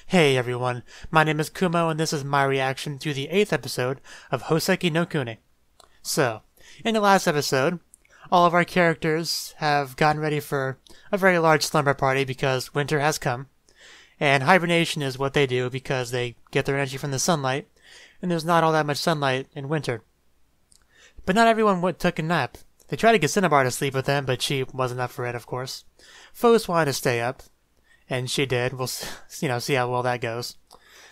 Hey everyone, my name is Kumo and this is my reaction to the 8th episode of Houseki no Kuni. So, in the last episode, all of our characters have gotten ready for a very large slumber party because winter has come, and hibernation is what they do because they get their energy from the sunlight, and there's not all that much sunlight in winter. But not everyone took a nap. They tried to get Cinnabar to sleep with them, but she wasn't up for it, of course. Phos wanted to stay up, and she did. We'll, see how well that goes.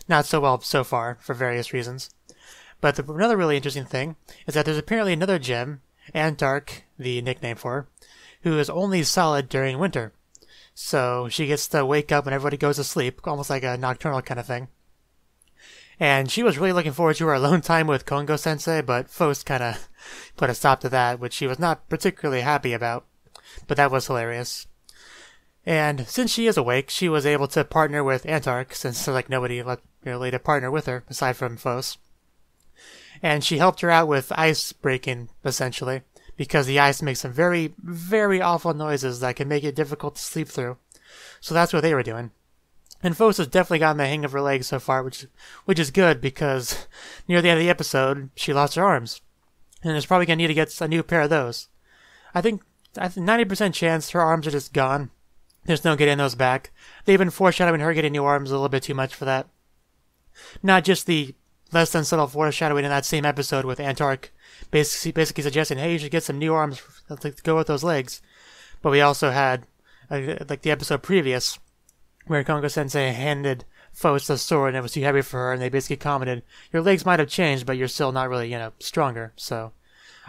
Not so well so far, for various reasons. But another really interesting thing is that there's apparently another gem, Antark, the nickname for her, who is only solid during winter. So she gets to wake up when everybody goes to sleep, almost like a nocturnal kind of thing. And she was really looking forward to her alone time with Kongo-sensei, but Phos kind of put a stop to that, which she was not particularly happy about. But that was hilarious. And since she is awake, she was able to partner with Antark, since there's like nobody really to partner with her, aside from Phos. And she helped her out with ice breaking, essentially, because the ice makes some very, very awful noises that can make it difficult to sleep through. So that's what they were doing. And Phos has definitely gotten the hang of her legs so far, which is good, because near the end of the episode, she lost her arms. And is probably going to need to get a new pair of those. I think 90% chance her arms are just gone. There's no getting those back. They've been foreshadowing her getting new arms a little bit too much for that. Not just the less than subtle foreshadowing in that same episode with Antark basically suggesting, hey, you should get some new arms to go with those legs. But we also had, like the episode previous, where Kongo-sensei handed Phos the sword and it was too heavy for her, and they basically commented, your legs might have changed, but you're still not really, stronger. So,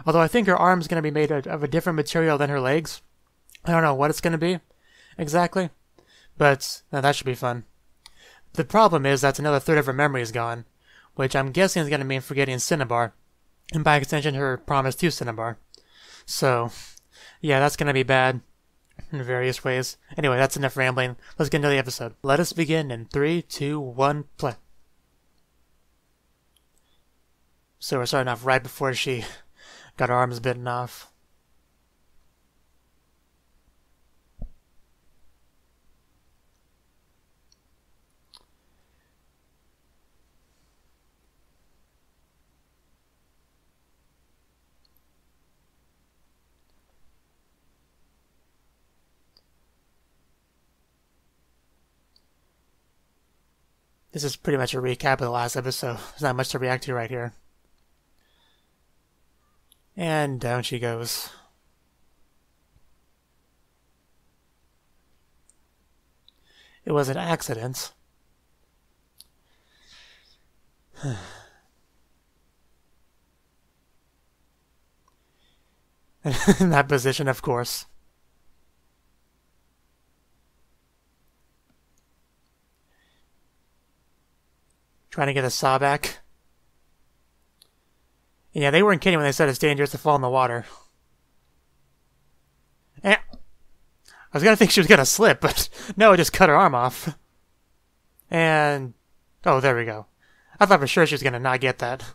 although I think her arm's going to be made of a different material than her legs. I don't know what it's going to be exactly, but that should be fun. The problem is that's another third of her memory is gone, which I'm guessing is going to mean forgetting Cinnabar, and by extension her promise to Cinnabar. So, yeah, that's going to be bad in various ways. Anyway, that's enough rambling. Let's get into the episode. Let us begin in 3, 2, 1, play. So we're starting off right before she got her arms bitten off. This is pretty much a recap of the last episode. There's not much to react to right here. And down she goes. It was an accident. In that position, of course. Trying to get a saw back. Yeah, they weren't kidding when they said it's dangerous to fall in the water. I was gonna think she was gonna slip, but no, it just cut her arm off. And oh, there we go. I thought for sure she was gonna not get that.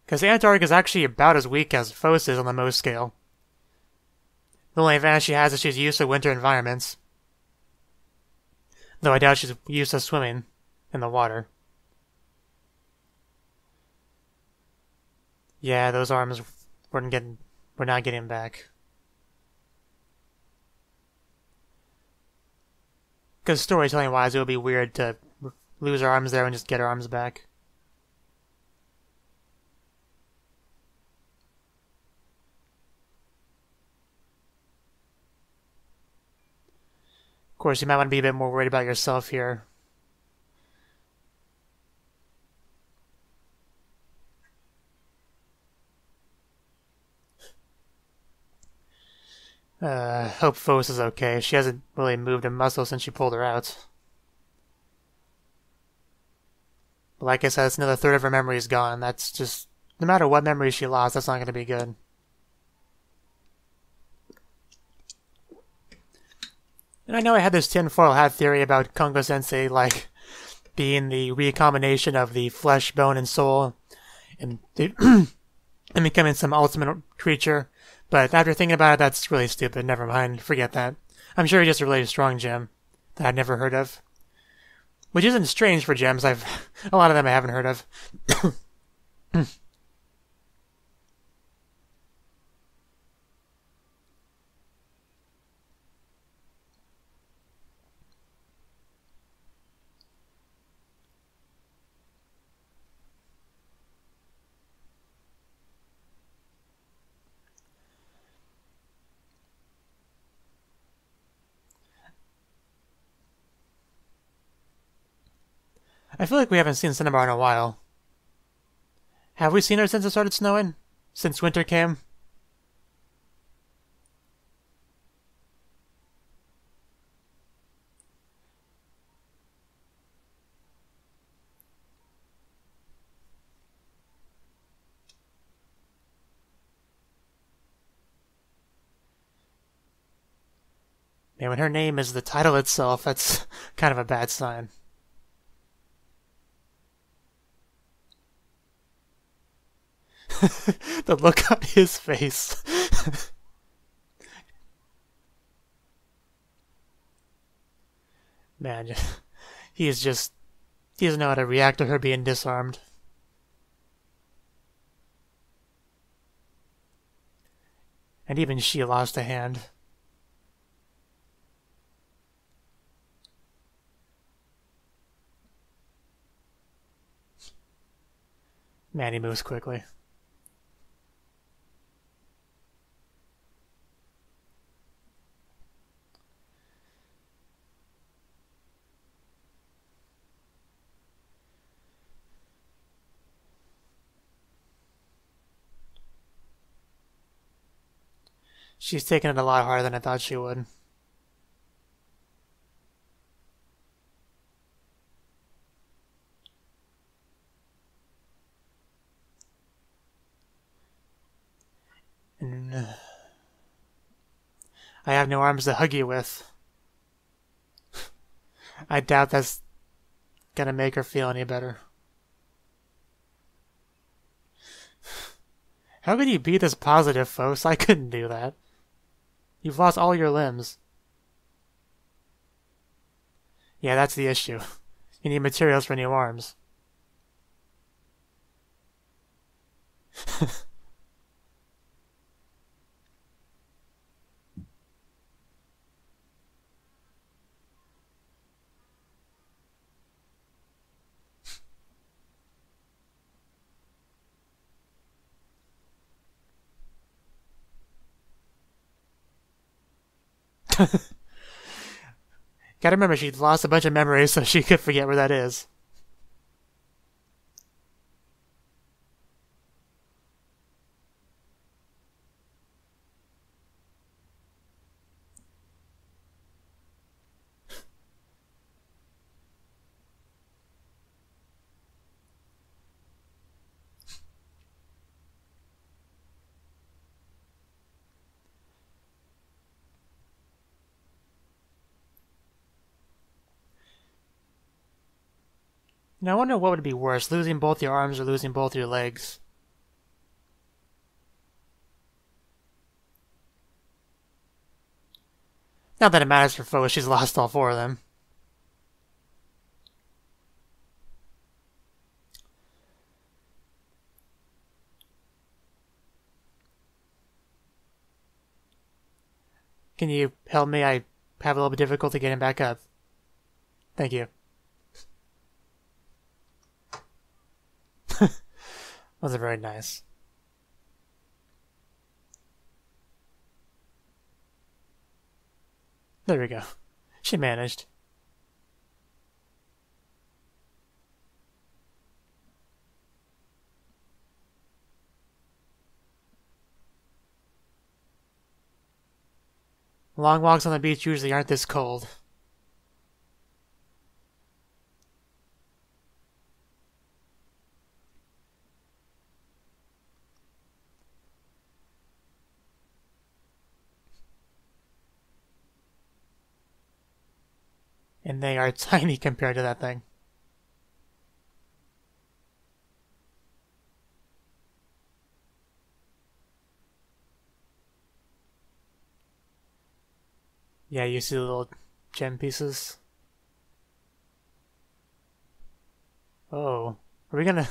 Because Antark is actually about as weak as Phos is on the most scale. The only advantage she has is she's used to winter environments. Though I doubt she's used to swimming in the water. Yeah, those arms we're not getting back. Because storytelling wise, it would be weird to lose her arms there and just get her arms back. Of course, you might want to be a bit more worried about yourself here. Hope Phos is okay. She hasn't really moved a muscle since she pulled her out. But like I said, it's another third of her memory is gone. That's just, no matter what memory she lost, that's not going to be good. And I know I had this tinfoil hat theory about Kongo-sensei, like, being the recombination of the flesh, bone, and soul, and becoming some ultimate creature. But after thinking about it, that's really stupid. Never mind. Forget that. I'm sure he's just a really strong gem that I'd never heard of. Which isn't strange for gems. A lot of them I haven't heard of. I feel like we haven't seen Cinnabar in a while. Have we seen her since it started snowing? Since winter came? Man, when her name is the title itself, that's kind of a bad sign. The look on his face. Man, he doesn't know how to react to her being disarmed. And even she lost a hand. Man, he moves quickly. She's taking it a lot harder than I thought she would. And I have no arms to hug you with. I doubt that's gonna make her feel any better. How could you be this positive, folks? I couldn't do that. You've lost all your limbs. Yeah, that's the issue. You need materials for new arms. Gotta remember, she lost a bunch of memories, so she could forget where that is. Now, I wonder what would be worse, losing both your arms or losing both your legs. Not that it matters for Foe, she's lost all four of them. Can you help me? I have a little bit of difficulty getting back up. Thank you. Wasn't very nice. There we go. She managed. Long walks on the beach usually aren't this cold. And they are tiny compared to that thing. Yeah, you see the little gem pieces? Oh. Are we gonna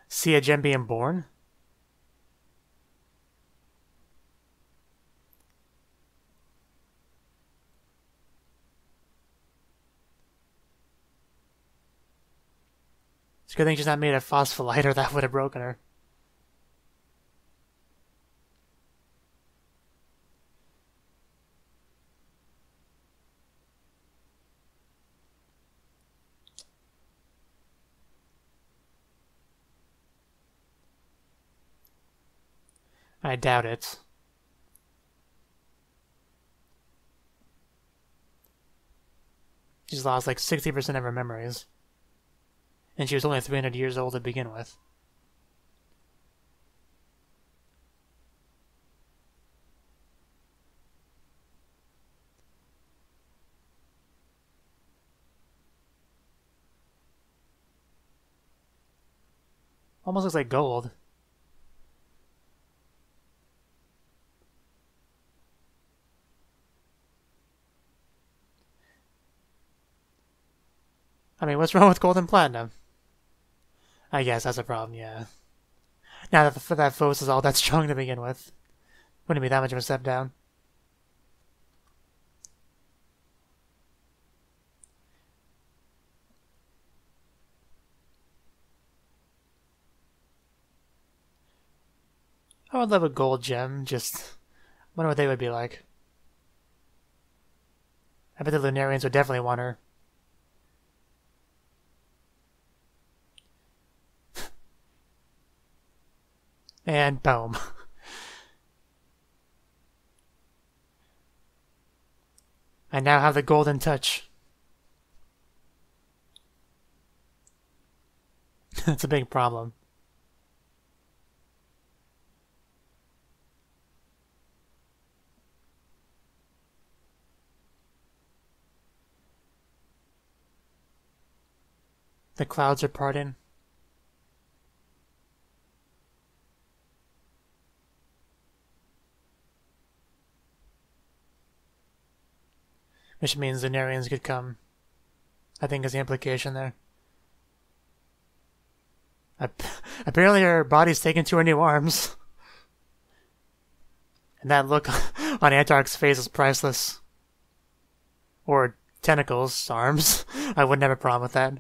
see a gem being born? It's a good thing she's not made of phospholite, or that would have broken her. I doubt it. She's lost like 60% of her memories. And she was only 300 years old to begin with. Almost looks like gold. I mean, what's wrong with gold and platinum? I guess that's a problem, yeah. Now that Phos is all that strong to begin with, wouldn't be that much of a step down. I would love a gold gem, just wonder what they would be like. I bet the Lunarians would definitely want her. And boom. I now have the golden touch. It's a big problem. The clouds are parting. Which means the Lunarians could come. I think is the implication there. Apparently her body's taken to her new arms. And that look on Antark's face is priceless. Or tentacles, arms. I wouldn't have a problem with that.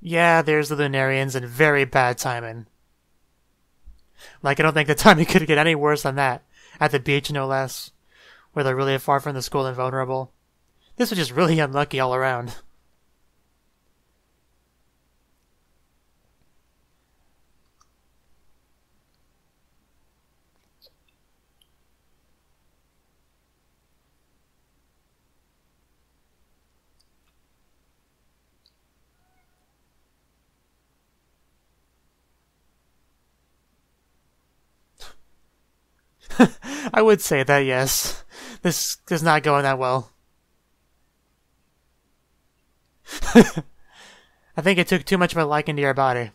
Yeah, there's the Lunarians and very bad timing. Like, I don't think the timing could get any worse than that. At the beach, no less. Where they're really far from the school and vulnerable. This was just really unlucky all around. I would say that, yes. This is not going that well. I think it took too much of a liking to your body.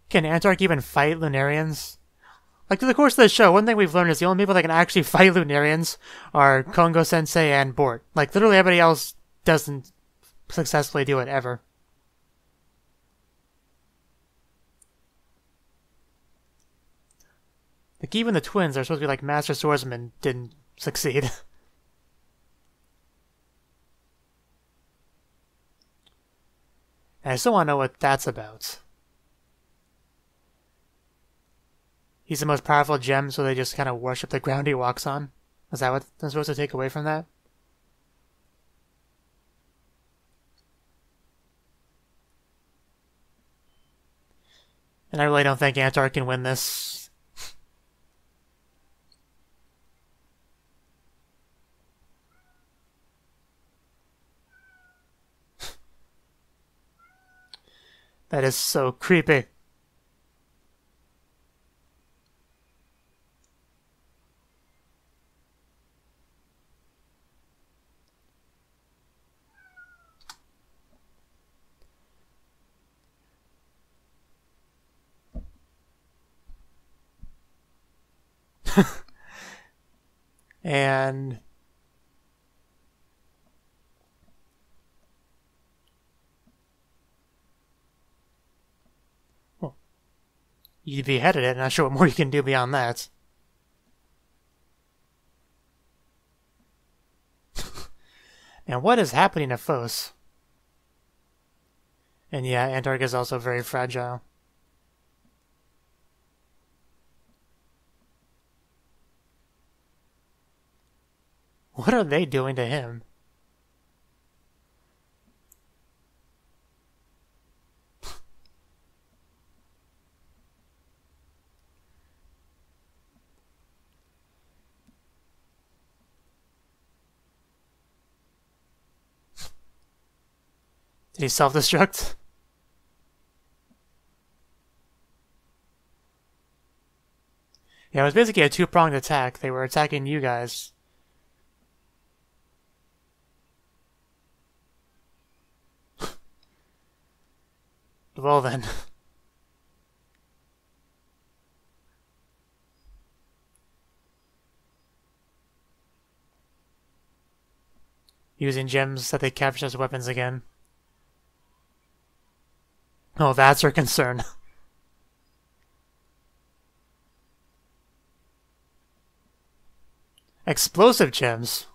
Can Antark even fight Lunarians? Like, through the course of the show, one thing we've learned is the only people that can actually fight Lunarians are Kongo-sensei and Bort. Like, literally everybody else doesn't successfully do it, ever. Like, even the twins are supposed to be like master swordsmen didn't succeed. And I still want to know what that's about. He's the most powerful gem, so they just kind of worship the ground he walks on? Is that what I'm supposed to take away from that? And I really don't think Antark can win this. That is so creepy. And well, you beheaded it, not sure what more you can do beyond that. And what is happening to Phos? And yeah, Antark is also very fragile. What are they doing to him? Did he self-destruct? Yeah, it was basically a two-pronged attack. They were attacking you guys. Well then. Using gems that they captured as weapons again. Oh, that's our concern. Explosive gems.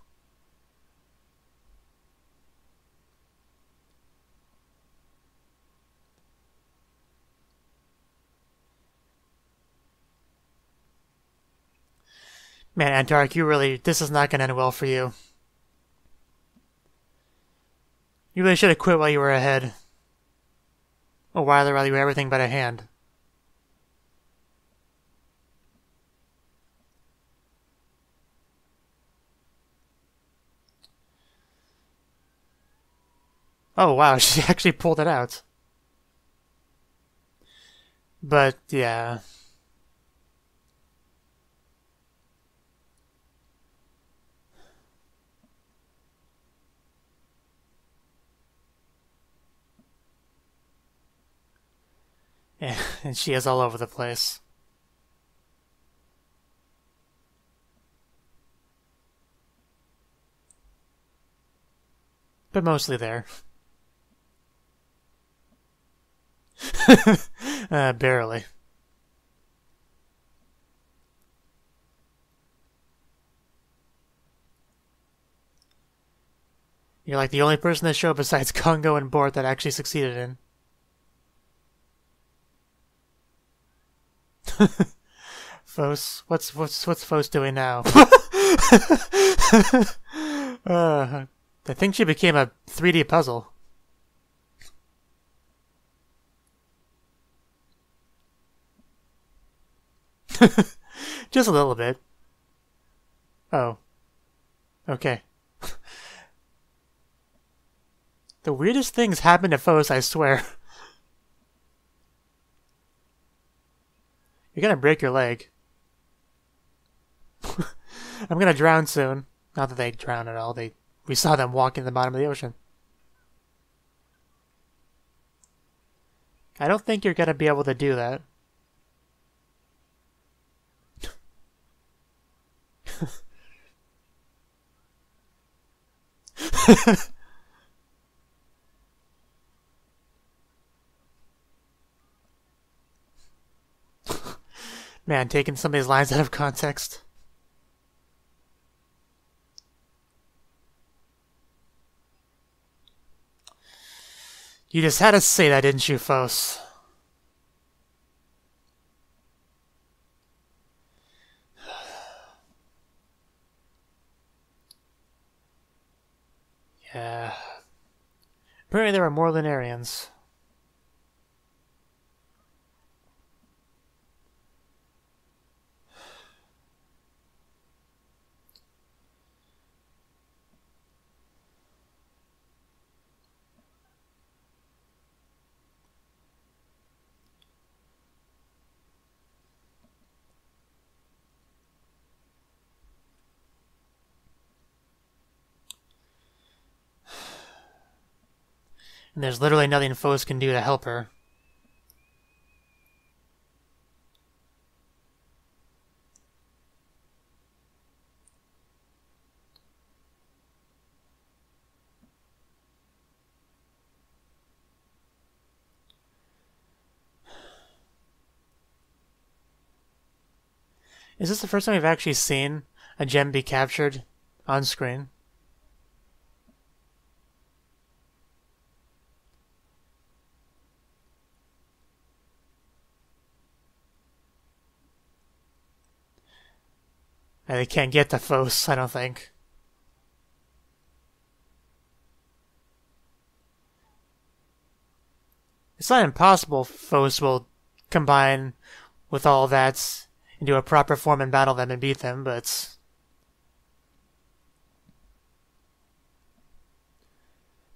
Man, Antark, this is not gonna end well for you. You really should have quit while you were ahead. Or while you were everything but a hand. Oh wow, she actually pulled it out. But, yeah. And she is all over the place. But mostly there. Barely. You're like the only person in the show besides Congo and Bort that actually succeeded in. Phos, what's Phos doing now? I think she became a 3D puzzle. Just a little bit. Oh. Okay. The weirdest things happen to Phos, I swear. You're gonna break your leg. I'm gonna drown soon. Not that they drown at all. We saw them walking to the bottom of the ocean. I don't think you're gonna be able to do that. Man, taking some of these lines out of context. You just had to say that, didn't you, Phos? Yeah. Apparently there are more Lunarians. And there's literally nothing Phos can do to help her. Is this the first time we've actually seen a gem be captured on screen? And they can't get to Fos, I don't think. It's not impossible Fos will combine with all that into a proper form and battle them and beat them, but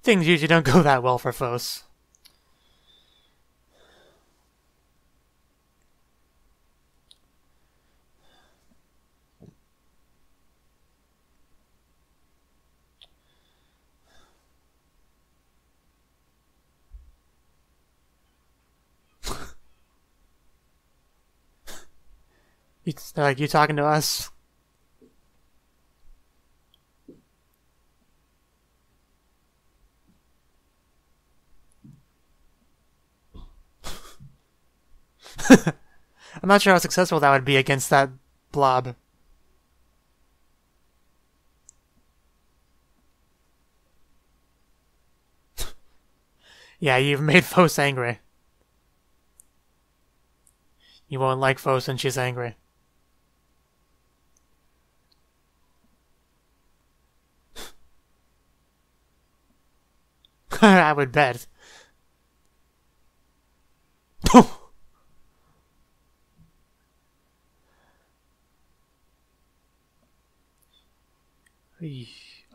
things usually don't go that well for Fos. They're like, you talking to us? I'm not sure how successful that would be against that blob. Yeah, you've made Fos angry. You won't like Fos when she's angry. I would bet.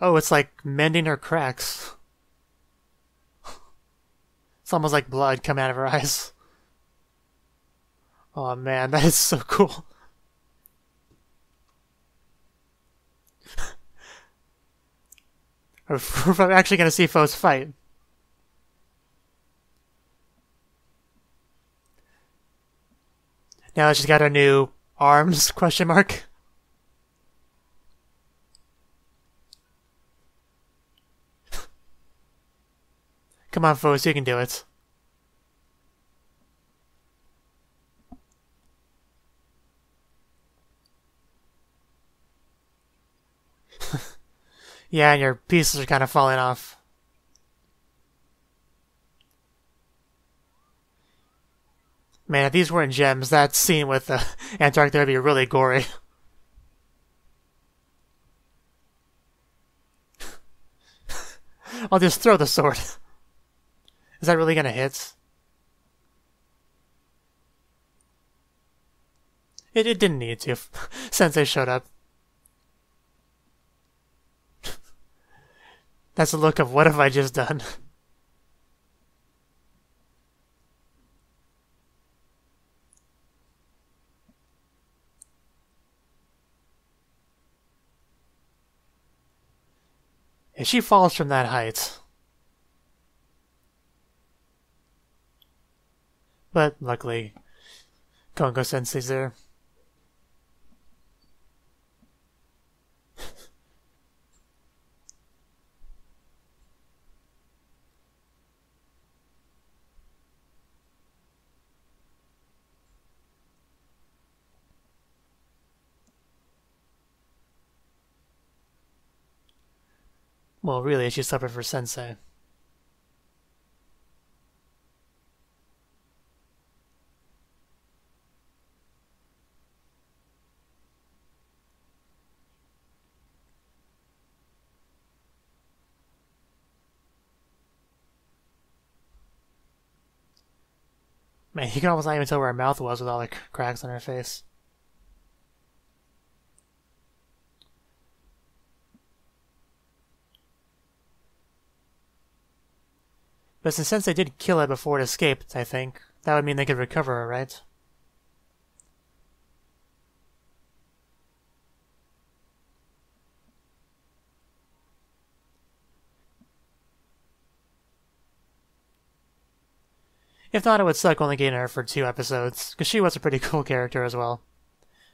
Oh, it's like mending her cracks. It's almost like blood coming out of her eyes. Oh man, that is so cool. We're actually going to see Fos fight. Now she's got her new arms, question mark. Come on, Fos, you can do it. Yeah, and your pieces are kind of falling off. Man, if these weren't gems, that scene with Antarctica would be really gory. I'll just throw the sword. Is that really gonna hit? It didn't need to. Sensei showed up. That's the look of what have I just done? If she falls from that height. But luckily, Kongo Sensei's there. Well, really, she suffered for Sensei. Man, you can almost not even tell where her mouth was with all the cracks on her face. But since they did kill it before it escaped, I think, that would mean they could recover her, right? If not, it would suck only getting her for 2 episodes, because she was a pretty cool character as well.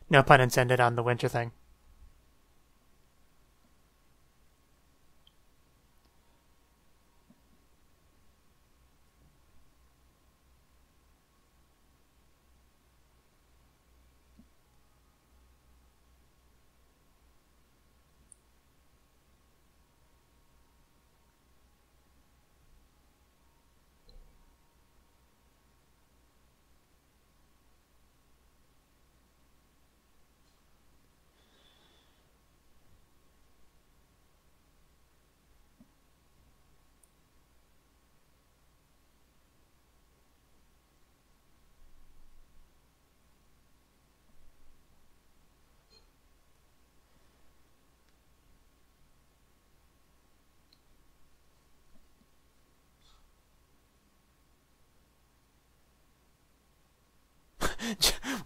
No pun intended on the winter thing.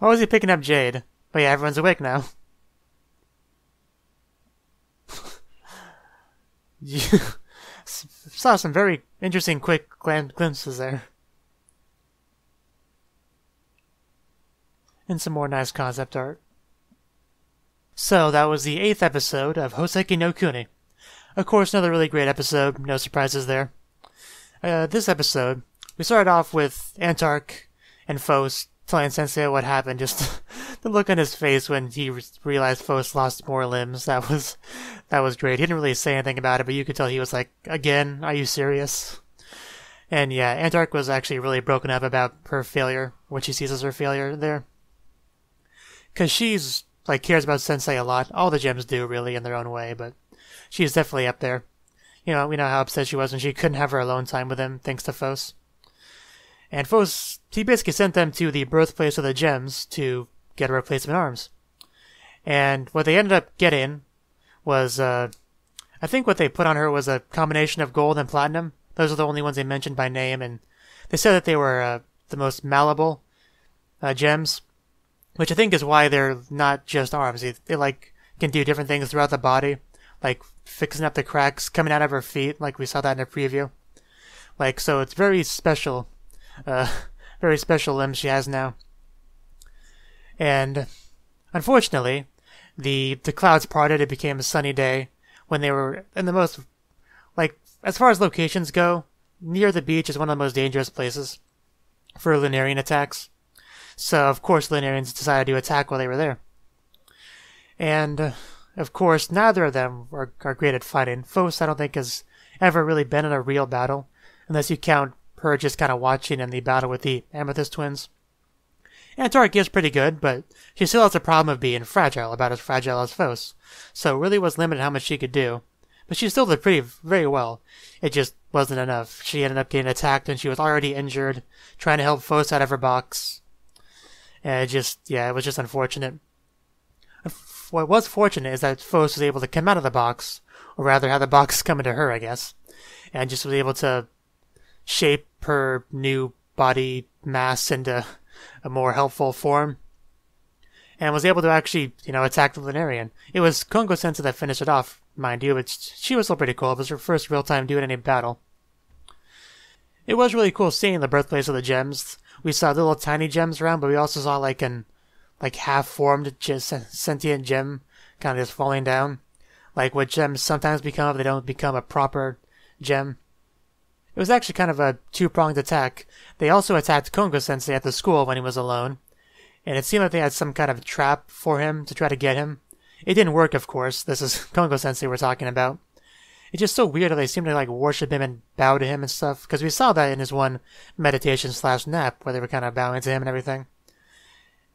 Why was he picking up Jade? But yeah, everyone's awake now. You saw some very interesting quick glimpses there. And some more nice concept art. So that was the 8th episode of Houseki no Kuni. Of course, another really great episode, no surprises there. This episode, we started off with Antark and Fos telling Sensei what happened, just the look on his face when he realized Fos lost more limbs. That was great. He didn't really say anything about it, but you could tell he was like, again, are you serious? And yeah, Antark was actually really broken up about her failure, what she sees as her failure there. Because she's, like, cares about Sensei a lot. All the gems do, really, in their own way, but she's definitely up there. You know, we know how upset she was when she couldn't have her alone time with him, thanks to Fos. And Fos, he basically sent them to the birthplace of the gems to get a replacement arms. And what they ended up getting was, I think what they put on her was a combination of gold and platinum. Those are the only ones they mentioned by name, and they said that they were the most malleable gems, which I think is why they're not just arms. They like, can do different things throughout the body, like fixing up the cracks coming out of her feet, like we saw that in a preview. Like, so it's very special limbs she has now. And unfortunately, the clouds parted. It became a sunny day when they were in the most, like, as far as locations go, near the beach is one of the most dangerous places for Lunarian attacks. So, of course, Lunarians decided to attack while they were there. And, of course, neither of them are great at fighting. Fos, I don't think, has ever really been in a real battle, unless you count her just kind of watching in the battle with the Amethyst twins. Antark is pretty good, but she still has a problem of being fragile, about as fragile as Fos. So it really was limited how much she could do. But she still did very well. It just wasn't enough. She ended up getting attacked when she was already injured, trying to help Fos out of her box. And it was just unfortunate. What was fortunate is that Fos was able to come out of the box, or rather have the box come into her, I guess, and just was able to shape her new body mass into a more helpful form, and was able to actually, attack the Lunarian. It was Kongo-sensei that finished it off, mind you, but she was still pretty cool. It was her first real time doing any battle. It was really cool seeing the birthplace of the gems. We saw little tiny gems around, but we also saw like half-formed sentient gem kind of just falling down. Like what gems sometimes become if they don't become a proper gem. It was actually kind of a two-pronged attack. They also attacked Kongo-sensei at the school when he was alone, and it seemed like they had some kind of trap for him to try to get him. It didn't work, of course. This is Kongo-sensei we're talking about. It's just so weird how they seem to like worship him and bow to him and stuff, because we saw that in his one meditation/nap where they were kind of bowing to him and everything.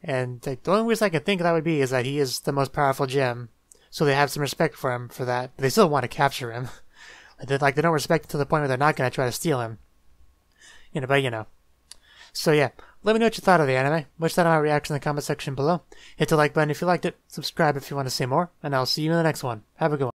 And the only reason I can think that would be is that he is the most powerful gem, so they have some respect for him for that. But they still want to capture him. They don't respect him to the point where they're not going to try to steal him. So yeah, let me know what you thought of the anime. Much that on my reaction in the comment section below. Hit the like button if you liked it. Subscribe if you want to see more. And I'll see you in the next one. Have a good one.